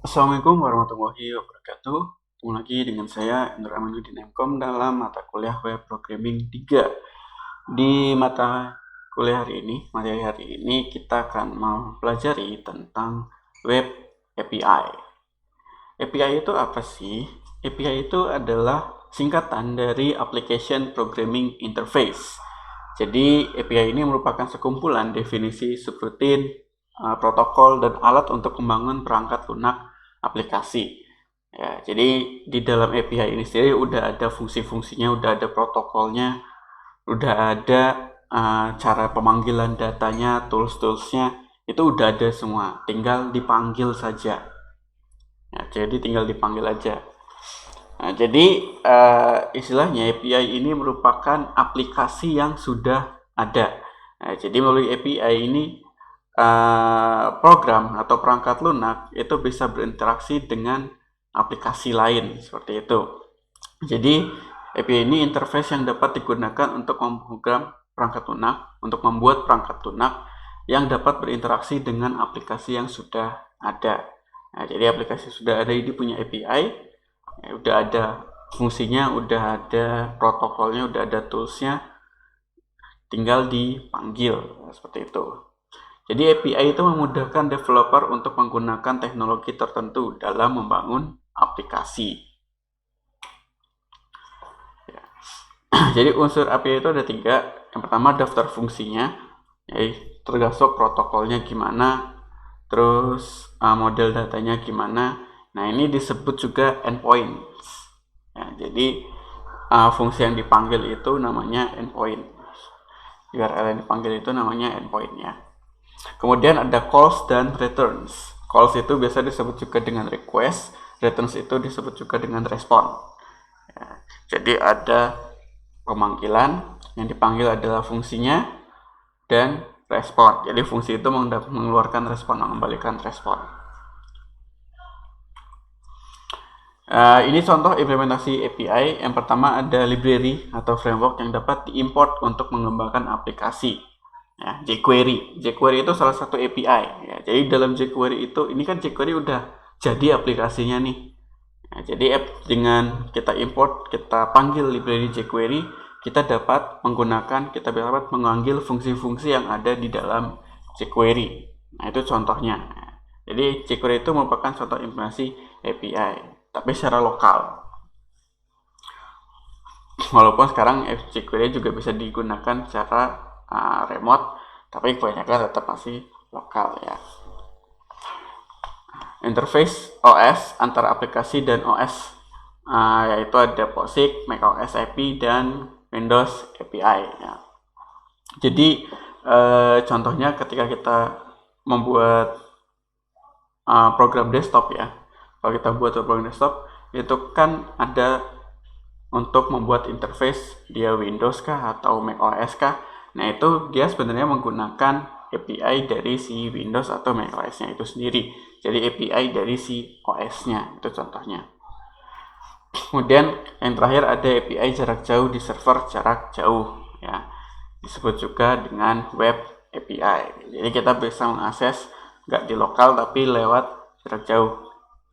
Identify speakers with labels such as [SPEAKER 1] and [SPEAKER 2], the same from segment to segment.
[SPEAKER 1] Assalamualaikum warahmatullahi wabarakatuh. Ketemu lagi dengan saya Nur Aminuddin MKom dalam mata kuliah Web Programming 3. Di mata kuliah hari ini, materi hari ini kita akan mempelajari tentang Web API. API itu apa sih? API itu adalah singkatan dari Application Programming Interface. Jadi API ini merupakan sekumpulan definisi subrutin, protokol, dan alat untuk membangun perangkat lunak aplikasi. Ya, jadi di dalam API ini sendiri udah ada fungsi-fungsinya, udah ada protokolnya, udah ada cara pemanggilan datanya, tools-toolsnya, itu udah ada semua. Tinggal dipanggil saja. Ya, jadi tinggal dipanggil aja. Nah, jadi istilahnya API ini merupakan aplikasi yang sudah ada. Nah, jadi melalui API ini program atau perangkat lunak itu bisa berinteraksi dengan aplikasi lain seperti itu. Jadi API ini interface yang dapat digunakan untuk memprogram perangkat lunak, untuk membuat perangkat lunak yang dapat berinteraksi dengan aplikasi yang sudah ada. Nah, jadi aplikasi sudah ada ini punya API, ya, udah ada fungsinya, udah ada protokolnya, udah ada toolsnya, tinggal dipanggil seperti itu. Jadi API itu memudahkan developer untuk menggunakan teknologi tertentu dalam membangun aplikasi. Ya. Jadi unsur API itu ada 3. Yang pertama daftar fungsinya, yaitu termasuk protokolnya gimana, terus model datanya gimana. Nah, ini disebut juga endpoints. Ya, jadi fungsi yang dipanggil itu namanya endpoint. URL yang dipanggil itu namanya endpoint ya. Kemudian ada calls dan returns. Calls itu biasa disebut juga dengan request, returns itu disebut juga dengan respon. Ya, jadi ada pemanggilan, yang dipanggil adalah fungsinya, dan respon. Jadi fungsi itu mengeluarkan respon, mengembalikan respon. Ini contoh implementasi API. Yang pertama ada library atau framework yang dapat diimport untuk mengembangkan aplikasi. Ya, jQuery. jQuery itu salah satu API. Ya, jadi dalam jQuery itu, ini kan jQuery udah jadi aplikasinya nih. Ya, jadi dengan kita import, kita panggil library jQuery, kita dapat mengambil fungsi-fungsi yang ada di dalam jQuery. Nah, itu contohnya. Jadi jQuery itu merupakan contoh implementasi API, tapi secara lokal. Walaupun sekarang jQuery juga bisa digunakan secara remote, tapi kebanyakan tetap masih lokal ya. Interface OS antara aplikasi dan OS yaitu ada POSIX, macOS API, dan Windows API ya. Jadi contohnya ketika kita membuat program desktop ya, kalau kita buat program desktop itu kan ada untuk membuat interface dia Windows kah atau macOS kah. Nah, itu dia sebenarnya menggunakan API dari si Windows atau macOS-nya itu sendiri. Jadi API dari si OS-nya, itu contohnya. Kemudian yang terakhir ada API jarak jauh di server jarak jauh ya. Disebut juga dengan web API. Jadi kita bisa mengakses nggak di lokal tapi lewat jarak jauh.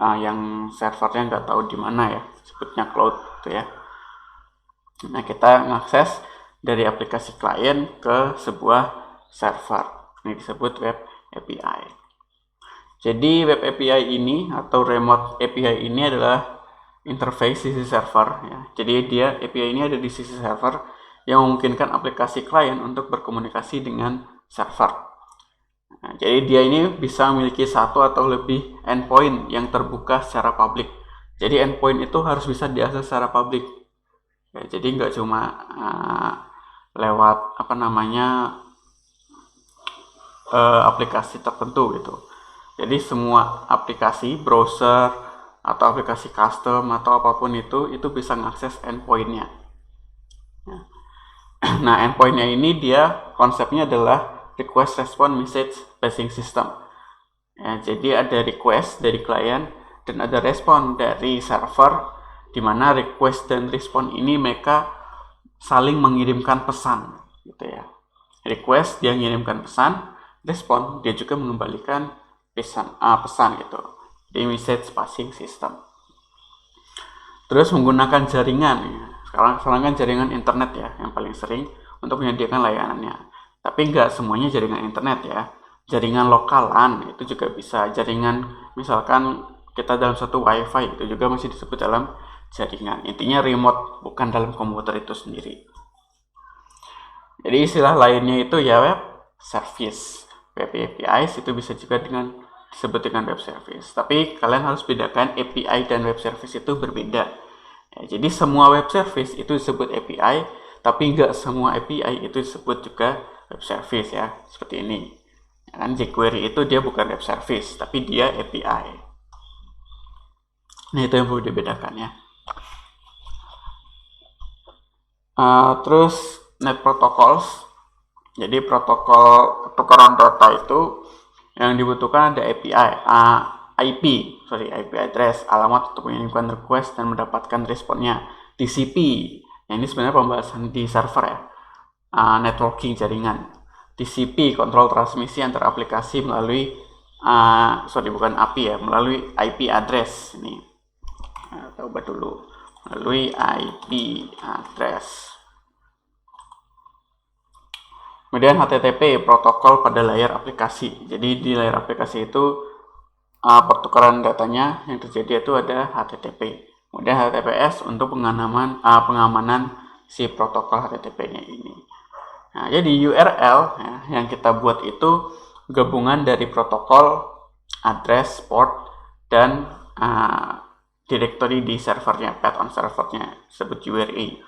[SPEAKER 1] Yang servernya nggak tahu di mana ya, sebutnya cloud gitu ya. Nah, kita mengakses dari aplikasi klien ke sebuah server. Ini disebut web API. Jadi web API ini atau remote API ini adalah interface sisi server ya. Jadi dia API ini ada di sisi server yang memungkinkan aplikasi klien untuk berkomunikasi dengan server. Nah, jadi dia ini bisa memiliki satu atau lebih endpoint yang terbuka secara publik. Jadi endpoint itu harus bisa diakses secara publik. Ya, jadi nggak cuma lewat aplikasi tertentu gitu. Jadi semua aplikasi browser atau aplikasi custom atau apapun itu bisa mengakses endpointnya. Ya. Nah, endpointnya ini dia konsepnya adalah request response message passing system. Ya, jadi ada request dari klien dan ada respon dari server, di mana request dan respon ini mereka saling mengirimkan pesan gitu ya. Request dia mengirimkan pesan, respon dia juga mengembalikan pesan gitu. di message passing system. Terus menggunakan jaringan, sekarang kan jaringan internet ya yang paling sering untuk menyediakan layanannya. Tapi nggak semuanya jaringan internet ya. Jaringan lokalan itu juga bisa. Jaringan misalkan kita dalam satu wifi itu juga masih disebut dalam jaringan. Intinya remote, bukan dalam komputer itu sendiri. Jadi istilah lainnya itu ya web service. Web APIs itu bisa juga disebut dengan web service. Tapi kalian harus bedakan API dan web service itu berbeda. Ya, jadi semua web service itu disebut API, tapi nggak semua API itu disebut juga web service ya. Seperti ini. Ya kan, jQuery itu dia bukan web service, tapi dia API. Nah itu yang perlu dibedakan ya. Terus net protocols. Jadi protokol pertukaran data itu yang dibutuhkan ada API, IP address, alamat untuk mengirimkan request dan mendapatkan responnya. TCP, yang ini sebenarnya pembahasan di server ya. Networking jaringan. TCP, kontrol transmisi antar aplikasi melalui bukan API ya, melalui IP address ini. Coba dulu melalui IP address. Kemudian HTTP, protokol pada layar aplikasi. Jadi di layar aplikasi itu pertukaran datanya yang terjadi itu ada HTTP. Kemudian HTTPS untuk pengamanan si protokol HTTP-nya ini. Nah, jadi URL ya, yang kita buat itu gabungan dari protokol, address, port, dan directory di servernya, path on servernya, disebut URI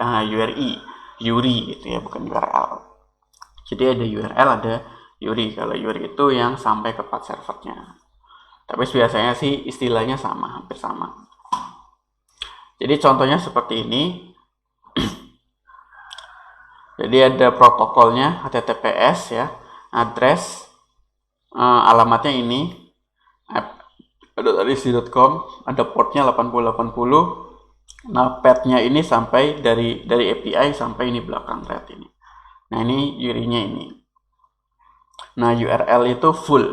[SPEAKER 1] gitu ya, bukan URL. Jadi ada URL, ada URI. Kalau URI itu yang sampai ke path servernya. Tapi biasanya sih istilahnya sama, hampir sama. Jadi contohnya seperti ini. Jadi ada protokolnya HTTPS ya, address, alamatnya ini, .com, ada portnya 8080. Nah, path-nya ini sampai dari API sampai ini belakang thread ini. Nah, ini URI-nya ini. Nah, URL itu full.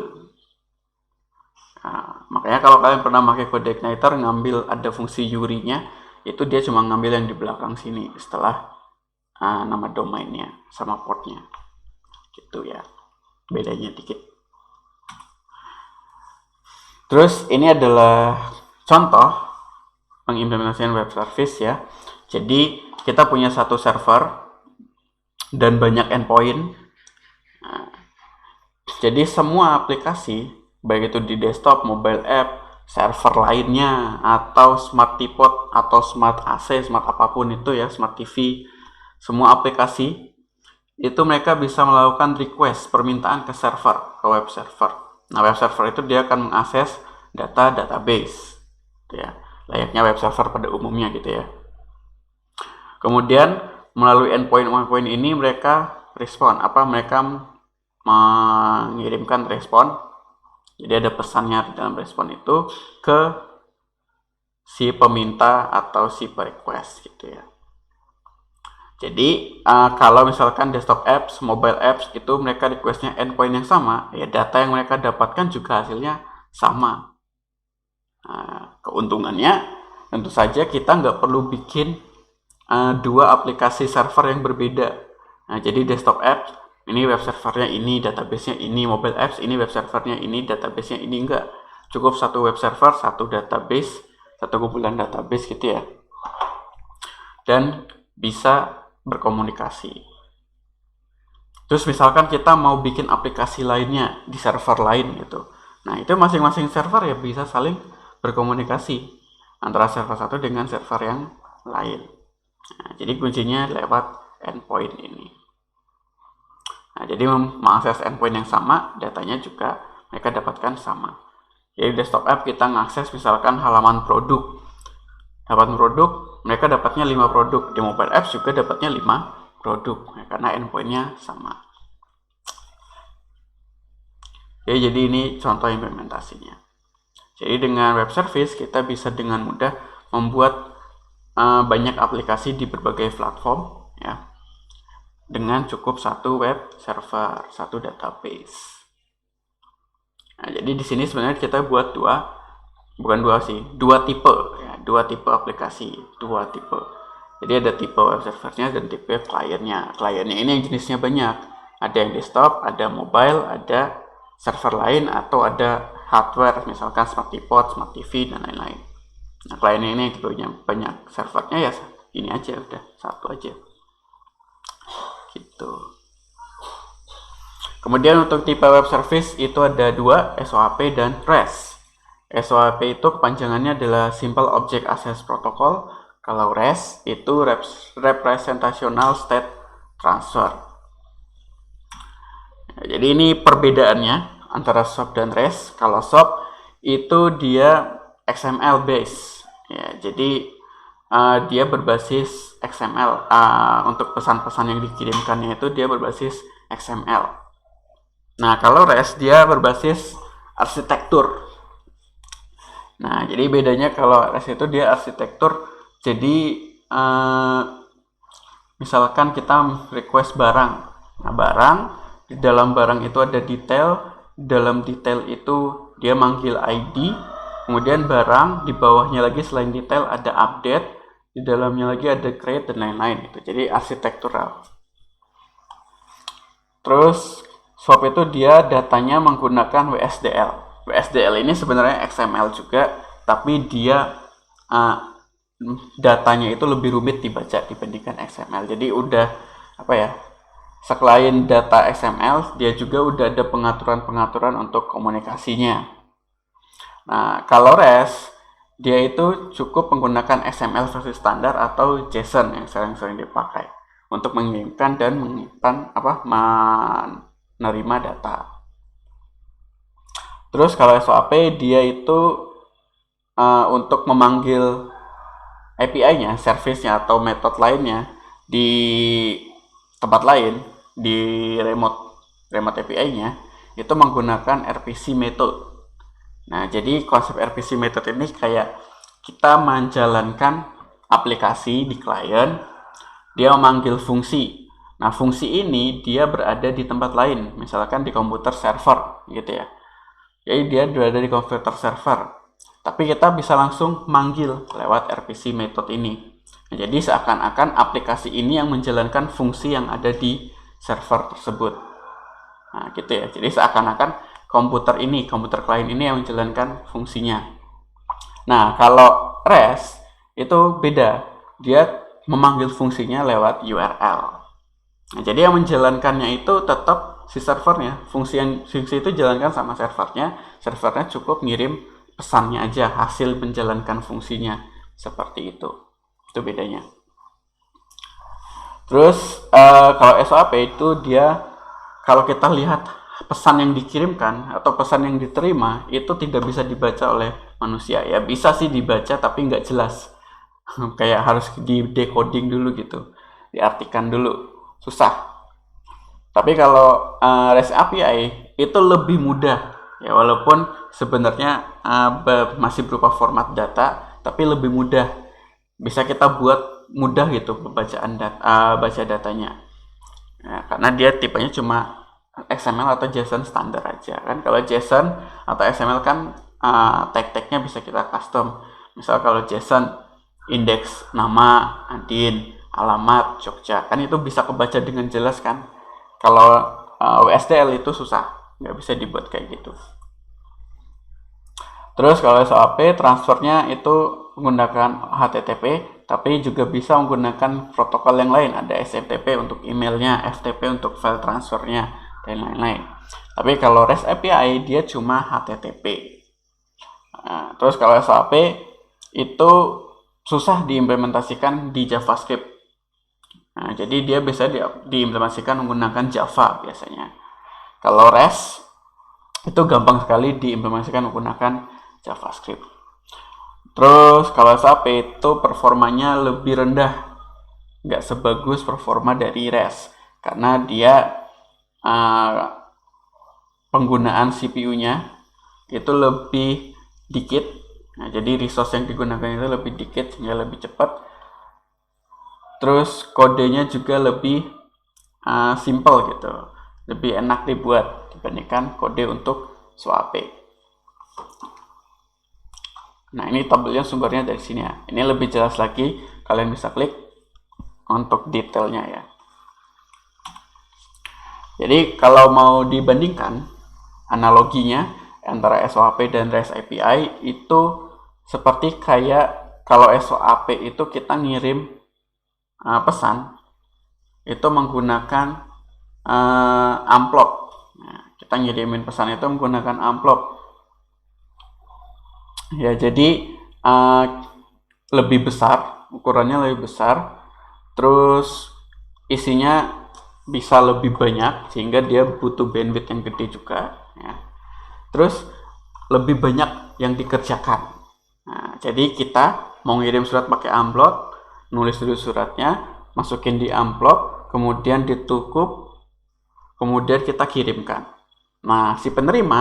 [SPEAKER 1] Nah, makanya kalau kalian pernah pakai CodeIgniter ngambil ada fungsi URI-nya, itu dia cuma ngambil yang di belakang sini setelah nama domainnya sama portnya. Gitu ya. Bedanya dikit. Terus ini adalah contoh pengimplementasian web service ya. Jadi kita punya satu server dan banyak endpoint. Nah, jadi semua aplikasi, baik itu di desktop, mobile app, server lainnya, atau smart teapot, atau smart AC, smart apapun itu ya, smart TV, semua aplikasi itu mereka bisa melakukan request, permintaan ke server, ke web server. Nah, web server itu dia akan mengakses data database, gitu ya, layaknya web server pada umumnya gitu ya. Kemudian melalui endpoint ini mereka mereka mengirimkan respon. Jadi ada pesannya di dalam respon itu ke si peminta atau si request gitu ya. Jadi kalau misalkan desktop apps, mobile apps itu mereka requestnya endpoint yang sama, ya data yang mereka dapatkan juga hasilnya sama. Keuntungannya tentu saja kita nggak perlu bikin dua aplikasi server yang berbeda. Nah, jadi desktop apps ini web servernya ini, database-nya ini, mobile apps ini web servernya ini, database-nya ini, enggak. Cukup satu web server, satu database, satu kumpulan database gitu ya. Dan bisa berkomunikasi. Terus misalkan kita mau bikin aplikasi lainnya di server lain gitu. Nah, itu masing-masing server ya bisa saling berkomunikasi antara server satu dengan server yang lain. Nah, jadi kuncinya lewat endpoint ini. Nah, jadi mengakses endpoint yang sama, datanya juga mereka dapatkan sama. Jadi desktop app kita mengakses misalkan halaman produk. Halaman produk, mereka dapatnya 5 produk. Di mobile apps juga dapatnya 5 produk, ya, karena endpointnya sama. Jadi ini contoh implementasinya. Jadi dengan web service kita bisa dengan mudah membuat banyak aplikasi di berbagai platform ya, dengan cukup satu web server, satu database. Nah, jadi di sini sebenarnya kita buat dua bukan dua sih, dua tipe ya, dua tipe aplikasi, dua tipe. Jadi ada tipe web servernya dan tipe kliennya. Kliennya ini yang jenisnya banyak, ada yang desktop, ada mobile, ada server lain, atau ada hardware misalkan smart keyboard, smart TV dan lain-lain. Nah, kliennya ini tipenya banyak, servernya ya ini aja, udah satu aja gitu. Kemudian untuk tipe web service itu ada dua, SOAP dan REST. SOAP itu kepanjangannya adalah Simple Object Access Protocol. Kalau REST itu Representational State Transfer. Jadi ini perbedaannya antara SOAP dan REST. Kalau SOAP itu dia XML base. Ya, jadi dia berbasis XML. Untuk pesan-pesan yang dikirimkannya itu dia berbasis XML. Nah, kalau REST dia berbasis arsitektur. Nah, jadi bedanya kalau REST itu dia arsitektur. Jadi misalkan kita request barang. Nah, barang, di dalam barang itu ada detail. Dalam detail itu dia manggil ID. Kemudian barang, di bawahnya lagi selain detail ada update. Di dalamnya lagi ada create dan lain-lain. Jadi arsitektural. Terus SOAP itu dia datanya menggunakan WSDL. WSDL ini sebenarnya XML juga, tapi dia datanya itu lebih rumit dibaca dibandingkan XML. Jadi udah apa ya? Selain data XML, dia juga udah ada pengaturan-pengaturan untuk komunikasinya. Nah, kalau REST dia itu cukup menggunakan XML versi standar atau JSON yang sering-sering dipakai untuk mengirimkan dan menyimpan menerima data. Terus kalau SOAP dia itu untuk memanggil API-nya, service-nya atau metode lainnya di tempat lain, di remote API-nya itu menggunakan RPC method. Nah, jadi konsep RPC method ini kayak kita menjalankan aplikasi di klien, dia memanggil fungsi. Nah, fungsi ini dia berada di tempat lain, misalkan di komputer server gitu ya. Jadi dia berada di komputer server. Tapi kita bisa langsung manggil lewat RPC method ini. Nah, jadi seakan-akan aplikasi ini yang menjalankan fungsi yang ada di server tersebut. Nah, gitu ya. Jadi seakan-akan komputer klien ini yang menjalankan fungsinya. Nah, kalau REST itu beda. Dia memanggil fungsinya lewat URL. Nah, jadi yang menjalankannya itu tetap si servernya. Fungsi itu jalankan sama servernya. Servernya cukup ngirim pesannya aja, hasil menjalankan fungsinya. Seperti itu. Itu bedanya. Terus kalau SOAP itu dia, kalau kita lihat pesan yang dikirimkan atau pesan yang diterima itu tidak bisa dibaca oleh manusia. Ya bisa sih dibaca tapi nggak jelas. Kayak harus di decoding dulu gitu, diartikan dulu, susah. Tapi kalau REST API itu lebih mudah ya, walaupun sebenarnya masih berupa format data, tapi lebih mudah, bisa kita buat mudah gitu pembacaan baca datanya ya, karena dia tipenya cuma XML atau JSON standar aja kan. Kalau JSON atau XML kan tag-tagnya bisa kita custom. Misal kalau JSON indeks nama Adin, alamat Jogja, kan itu bisa kebaca dengan jelas kan. Kalau WSDL itu susah, nggak bisa dibuat kayak gitu. Terus kalau SOAP transfernya itu menggunakan HTTP, tapi juga bisa menggunakan protokol yang lain. Ada SMTP untuk emailnya, FTP untuk file transfernya, dan lain-lain. Tapi kalau REST API dia cuma HTTP. Nah, terus kalau SOAP itu susah diimplementasikan di JavaScript. Nah, jadi dia bisa diimplementasikan menggunakan Java biasanya. Kalau REST itu gampang sekali diimplementasikan menggunakan JavaScript. Terus kalau SOAP itu performanya lebih rendah, nggak sebagus performa dari REST karena dia penggunaan CPU-nya itu lebih dikit. Nah, jadi resource yang digunakan itu lebih dikit sehingga lebih cepat. Terus kodenya juga lebih simple gitu, lebih enak dibuat dibandingkan kode untuk SOAP. Nah, ini tabelnya sumbernya dari sini ya. Ini lebih jelas lagi, kalian bisa klik untuk detailnya ya. Jadi kalau mau dibandingkan analoginya antara SOAP dan REST API itu seperti kayak kalau SOAP itu kita ngirim pesan itu menggunakan amplop. Nah, kita ngirimin pesan itu menggunakan amplop. Ya, jadi lebih besar, ukurannya lebih besar, terus isinya bisa lebih banyak sehingga dia butuh bandwidth yang gede juga ya. Terus lebih banyak yang dikerjakan. Nah, jadi kita mau ngirim surat pakai amplop, nulis dulu suratnya, masukin di amplop, kemudian ditukup, kemudian kita kirimkan. Nah, si penerima,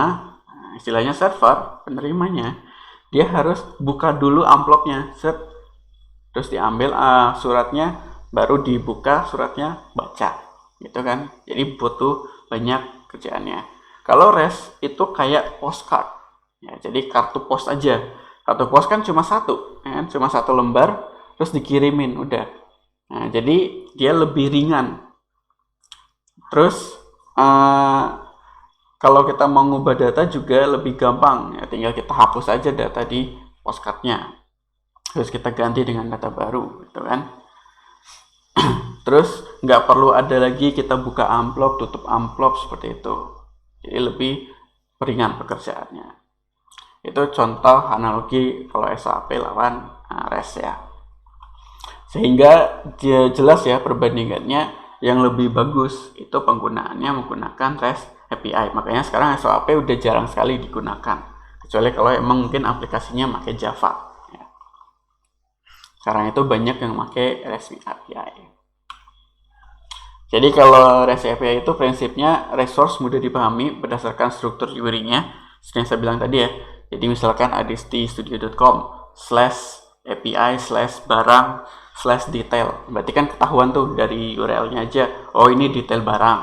[SPEAKER 1] istilahnya server, penerimanya, dia harus buka dulu amplopnya, terus diambil suratnya, baru dibuka suratnya, baca, gitu kan. Jadi butuh banyak kerjaannya. Kalau REST itu kayak postcard, ya, jadi kartu pos aja. Kartu pos kan cuma satu, ya, cuma satu lembar, terus dikirimin, udah. Nah, jadi dia lebih ringan. Terus kalau kita mau ngubah data juga lebih gampang, ya, tinggal kita hapus aja data di postcardnya, terus kita ganti dengan data baru, gitu kan. Terus nggak perlu ada lagi kita buka amplop, tutup amplop seperti itu. Jadi lebih ringan pekerjaannya. Itu contoh analogi kalau SOAP lawan REST ya. Sehingga jelas ya perbandingannya, yang lebih bagus itu penggunaannya menggunakan REST API. Makanya sekarang SOAP udah jarang sekali digunakan, kecuali kalau emang mungkin aplikasinya pakai Java ya. Sekarang itu banyak yang pakai REST API. Jadi kalau REST API itu prinsipnya resource mudah dipahami berdasarkan struktur URI-nya, seperti yang saya bilang tadi ya. Jadi misalkan ada di studio.com/API/barang/detail, berarti kan ketahuan tuh dari URL-nya aja, oh ini detail barang.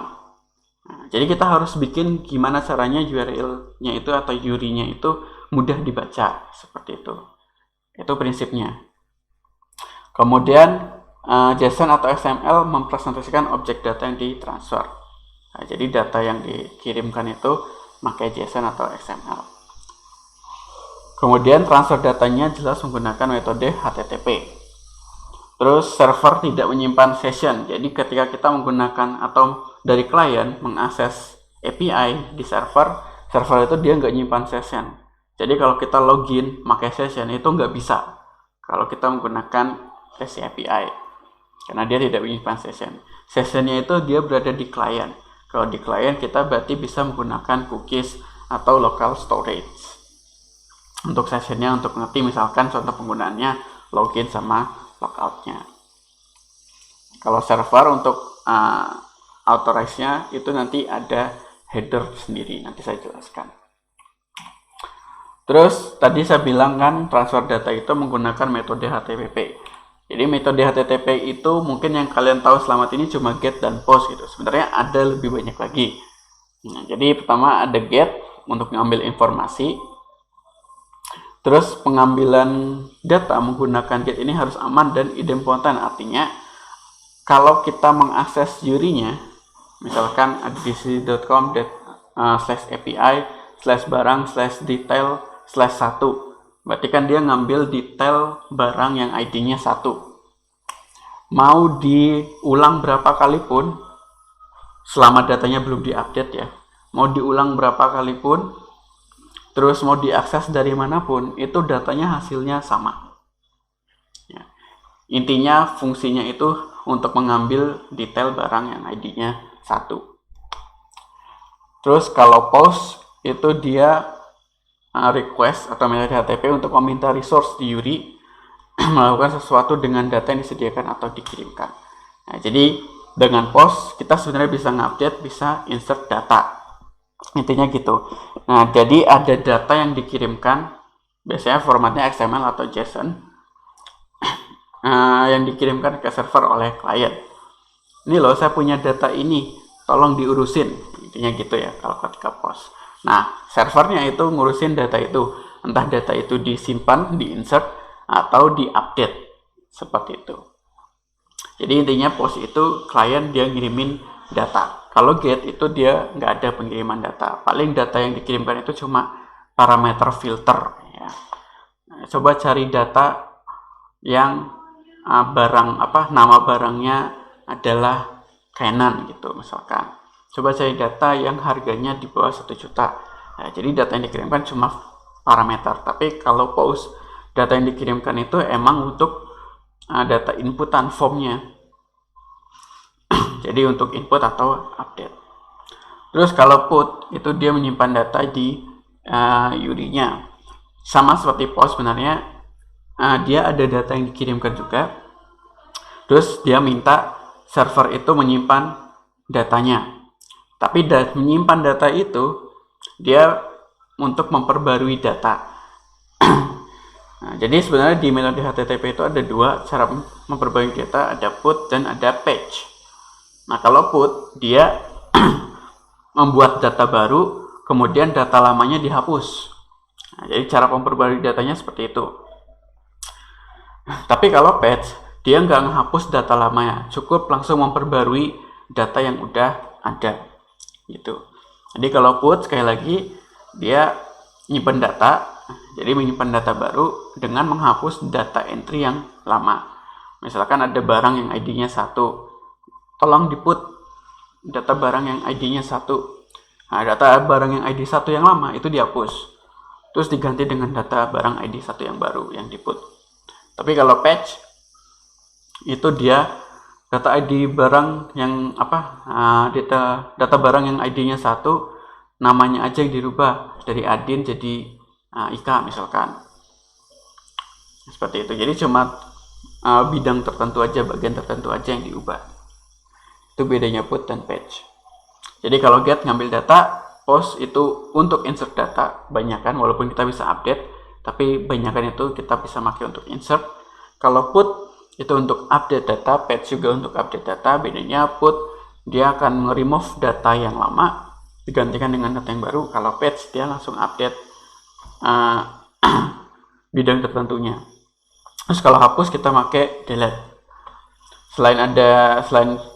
[SPEAKER 1] Nah, jadi kita harus bikin gimana caranya URL-nya itu atau URI-nya itu mudah dibaca, seperti itu. Itu prinsipnya. Kemudian JSON atau XML mempresentasikan objek data yang ditransfer. Nah, jadi data yang dikirimkan itu pakai JSON atau XML. Kemudian transfer datanya jelas menggunakan metode HTTP. Terus server tidak menyimpan session. Jadi ketika kita menggunakan atau dari klien mengakses API di server, server itu dia nggak nyimpan session. Jadi kalau kita login pakai session itu nggak bisa kalau kita menggunakan REST API, karena dia tidak menyimpan session. Sessionnya itu dia berada di klien. Kalau di klien kita berarti bisa menggunakan cookies atau local storage untuk sessionnya, untuk ngerti misalkan contoh penggunaannya login sama logoutnya. Kalau server untuk authorize-nya itu nanti ada header sendiri, nanti saya jelaskan. Terus tadi saya bilang kan transfer data itu menggunakan metode HTTP. Jadi metode HTTP itu mungkin yang kalian tahu selama ini cuma get dan post gitu. Sebenarnya ada lebih banyak lagi. Nah, jadi pertama ada get untuk mengambil informasi. Terus pengambilan data menggunakan get ini harus aman dan idempotent. Artinya kalau kita mengakses URI-nya, misalkan ada di /API/barang/detail/1, berarti kan dia ngambil detail barang yang ID-nya 1. Mau diulang berapa kali pun, selama datanya belum diupdate ya, mau diulang berapa kali pun, terus mau diakses dari manapun, itu datanya hasilnya sama ya. Intinya fungsinya itu untuk mengambil detail barang yang ID-nya 1. Terus kalau post itu dia request atau metode HTTP untuk meminta resource di URI melakukan sesuatu dengan data yang disediakan atau dikirimkan. Nah, jadi dengan post kita sebenarnya bisa ngupdate, bisa insert data. Intinya gitu. Nah, jadi ada data yang dikirimkan, biasanya formatnya XML atau JSON, yang dikirimkan ke server oleh klien. Ini loh, saya punya data ini, tolong diurusin. Intinya gitu ya kalau ketika post. Nah, servernya itu ngurusin data itu. entah data itu disimpan, diinsert, atau diupdate, seperti itu. Jadi intinya post itu klien dia ngirimin data. Kalau get itu dia nggak ada pengiriman data. Paling data yang dikirimkan itu cuma parameter filter. Ya. Nah, coba cari data yang nama barangnya adalah Canon gitu misalkan. Coba cari data yang harganya di bawah 1 juta. Nah, jadi data yang dikirimkan cuma parameter. Tapi kalau post, data yang dikirimkan itu emang untuk data inputan formnya. Jadi untuk input atau update. Terus kalau put itu dia menyimpan data di URI-nya. Sama seperti post sebenarnya, dia ada data yang dikirimkan juga. Terus dia minta server itu menyimpan datanya. Tapi menyimpan data itu dia untuk memperbarui data. Nah, jadi sebenarnya di metode HTTP itu ada dua cara memperbarui data, ada put dan ada patch. Nah, kalau put dia membuat data baru, kemudian data lamanya dihapus. Nah, jadi cara memperbarui datanya seperti itu. Tapi kalau patch, dia nggak menghapus data lamanya, cukup langsung memperbarui data yang udah ada. Gitu. Jadi kalau put, sekali lagi, dia nyimpen data, jadi menyimpan data baru dengan menghapus data entry yang lama. Misalkan ada barang yang ID-nya 1, tolong diput data barang yang ID-nya 1. Nah, data barang yang ID 1 yang lama itu dihapus. Terus diganti dengan data barang ID 1 yang baru yang diput. Tapi kalau patch itu dia data ID barang yang data barang yang ID-nya 1, namanya aja yang dirubah dari adin jadi Ika misalkan. Seperti itu. Jadi cuma bidang tertentu aja, bagian tertentu aja yang diubah. Itu bedanya put dan patch. Jadi kalau get ngambil data, post itu untuk insert data, banyakan walaupun kita bisa update, tapi banyakan itu kita bisa pakai untuk insert. Kalau put itu untuk update data, patch juga untuk update data. Bedanya put dia akan remove data yang lama digantikan dengan data yang baru. Kalau patch dia langsung update bidang tertentunya. Terus kalau hapus kita pakai delete. Selain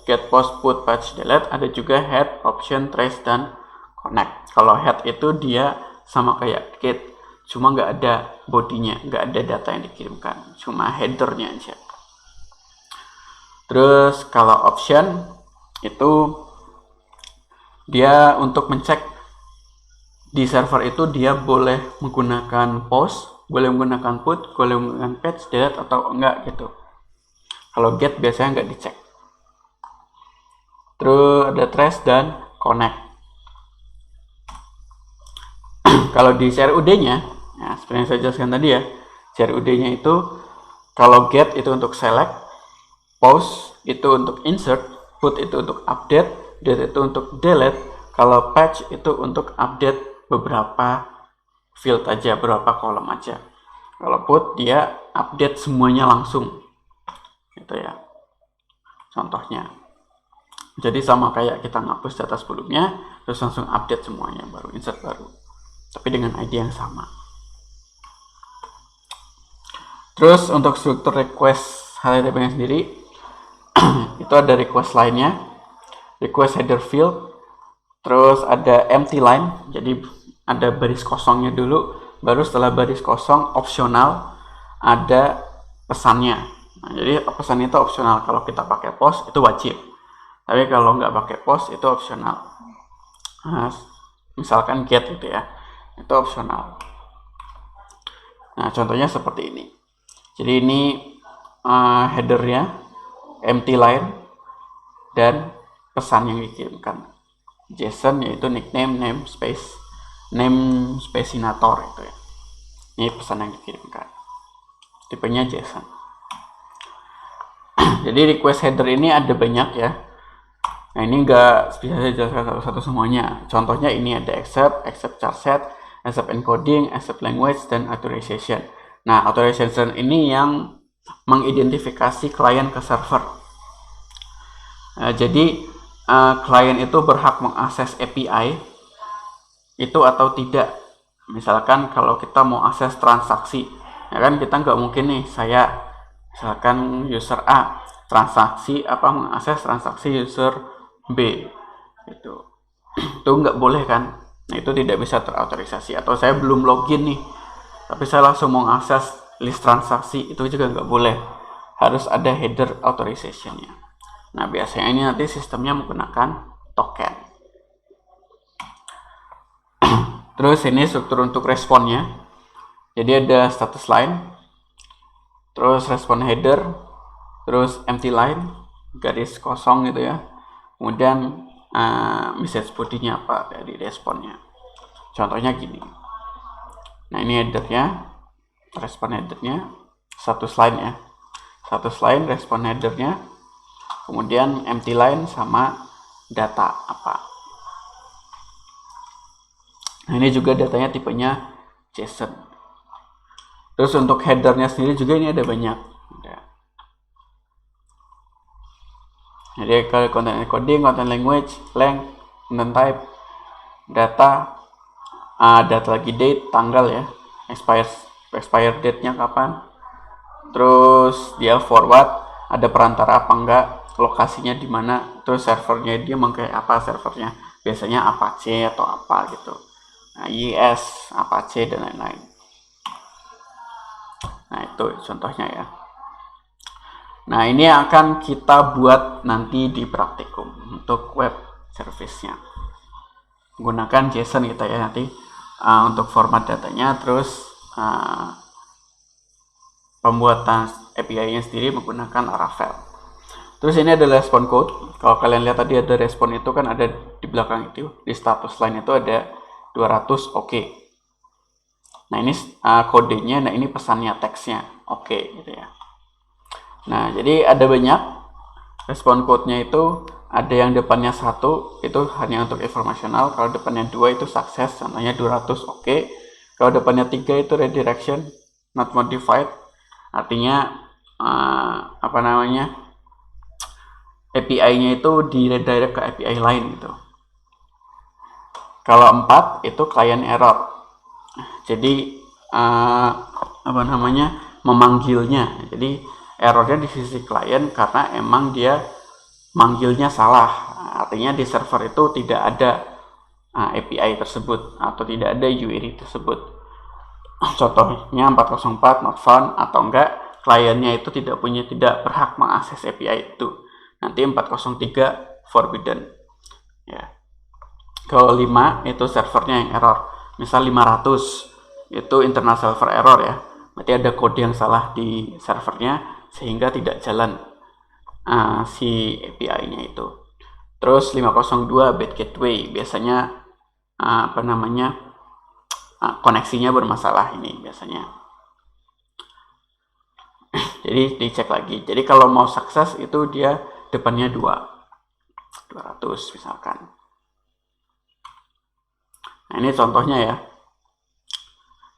[SPEAKER 1] get, post, put, patch, delete, ada juga head, option, trace, dan connect. Kalau head itu dia sama kayak get, cuma nggak ada bodinya, nggak ada data yang dikirimkan, cuma headernya aja. Terus kalau option itu dia untuk mencek di server itu dia boleh menggunakan post, boleh menggunakan put, boleh menggunakan patch, delete atau enggak gitu. Kalau get biasanya nggak dicek. Terus ada trace dan connect. Kalau di CRUD-nya, ya, seperti yang saya jelaskan tadi ya, CRUD-nya itu kalau get itu untuk select, post itu untuk insert, put itu untuk update, delete itu untuk delete, kalau patch itu untuk update beberapa field aja, beberapa kolom aja. Kalau put dia update semuanya langsung. Gitu ya. Contohnya. Jadi sama kayak kita ngapus data sebelumnya, terus langsung update semuanya, baru insert baru. Tapi dengan ID yang sama. Terus untuk struktur request HTTP-nya sendiri, itu ada request lainnya, request header field, terus ada empty line, jadi ada baris kosongnya dulu, baru setelah baris kosong opsional ada pesannya. Nah, jadi pesan itu opsional. Kalau kita pakai post itu wajib, tapi kalau nggak pakai post itu opsional. Nah, misalkan get gitu ya, itu opsional. Nah, contohnya seperti ini. Jadi ini headernya, empty line, dan pesan yang dikirimkan. JSON yaitu nickname, namespacinator itu ya. Ini pesan yang dikirimkan. Tipenya JSON. Jadi request header ini ada banyak ya. Nah, ini nggak bisa saya jelaskan satu-satu semuanya. Contohnya ini ada accept charset, accept encoding, accept language, dan authorization. Nah, authorization ini yang mengidentifikasi klien ke server. Jadi klien itu berhak mengakses API itu atau tidak. Misalkan kalau kita mau akses transaksi, ya kan kita nggak mungkin nih saya misalkan user A transaksi mengakses transaksi user B itu nggak boleh kan. Nah, itu tidak bisa terautorisasi. Atau saya belum login nih tapi saya langsung mau akses list transaksi, itu juga nggak boleh, harus ada header authorization-nya. Nah, biasanya ini nanti sistemnya menggunakan token. Terus ini struktur untuk responnya, jadi ada status line, terus respon header, terus empty line, garis kosong gitu ya, kemudian message body-nya apa dari responnya. Contohnya gini. Nah, ini headernya, respon headernya, status line ya, status line, respon headernya, kemudian empty line sama data apa. Nah, ini juga datanya tipenya JSON. Terus untuk headernya sendiri juga ini ada banyak. Jadi kalau content encoding, content language, length, content type, data, data lagi date, tanggal ya, expire date-nya kapan. Terus dia forward, ada perantara apa enggak, lokasinya di mana, terus servernya dia memakai apa servernya, biasanya Apache atau apa gitu. Nah, IS, Apache dan lain-lain. Nah, itu contohnya ya. Nah, ini akan kita buat nanti di praktikum untuk web service-nya. Menggunakan JSON kita ya nanti untuk format datanya, terus pembuatan API-nya sendiri menggunakan Laravel. Terus ini adalah respon code. Kalau kalian lihat tadi ada respon itu kan ada di belakang itu, di status line itu ada 200 oke. Nah, ini kodenya, nah ini pesannya, teksnya oke gitu ya. Nah, jadi ada banyak respon code-nya itu, ada yang depannya 1 itu hanya untuk informasional, kalau depannya 2 itu sukses, contohnya 200 oke. Kalau depannya 3 itu redirection, not modified, artinya API-nya itu di redirect ke API lain gitu. Kalau 4 itu client error. Jadi memanggilnya. Jadi errornya di sisi klien karena emang dia manggilnya salah. Artinya di server itu tidak ada API tersebut atau tidak ada URI tersebut. Contohnya 404 not found, atau enggak kliennya itu tidak berhak mengakses API itu. Nanti 403 forbidden. Ya. Kalau 5 itu servernya yang error. Misal 500 itu internal server error ya. Berarti ada kode yang salah di servernya sehingga tidak jalan si API-nya itu. Terus 502 bad gateway, biasanya koneksinya bermasalah ini biasanya. Jadi dicek lagi. Jadi kalau mau sukses itu dia depannya 200 misalkan. Nah, ini contohnya ya.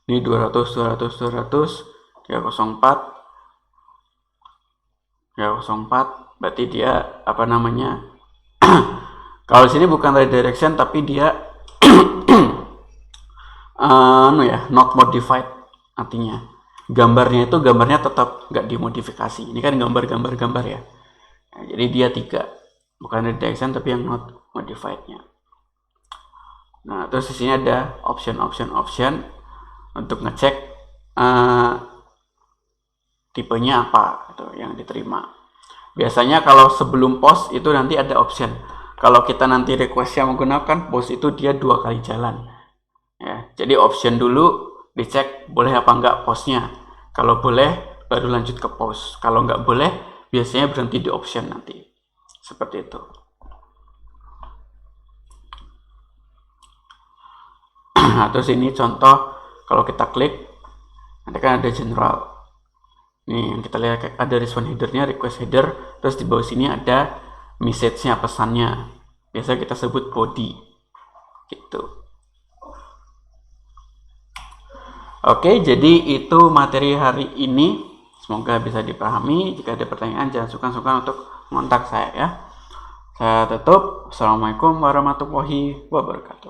[SPEAKER 1] Ini 200, 304, 304, berarti dia kalau sini bukan redirection tapi dia not modified, artinya gambarnya tetap nggak dimodifikasi. Ini kan gambar ya. Nah, jadi dia 3, bukan redirection tapi yang not modified-nya. Nah, terus di sini ada option untuk ngecek tipenya apa gitu yang diterima. Biasanya kalau sebelum post itu nanti ada option. Kalau kita nanti requestnya menggunakan post itu dia 2 kali jalan. Ya, jadi option dulu dicek boleh apa enggak postnya. Kalau boleh baru lanjut ke post. Kalau enggak boleh biasanya berhenti di option nanti. Seperti itu. Nah, terus ini contoh kalau kita klik nanti kan ada general. Nih yang kita lihat ada respon headernya, request header, terus di bawah sini ada message-nya, pesannya. Biasa kita sebut body. Gitu. Oke, jadi itu materi hari ini. Semoga bisa dipahami. Jika ada pertanyaan jangan sungkan-sungkan untuk mengontak saya ya. Saya tutup. Assalamualaikum warahmatullahi wabarakatuh.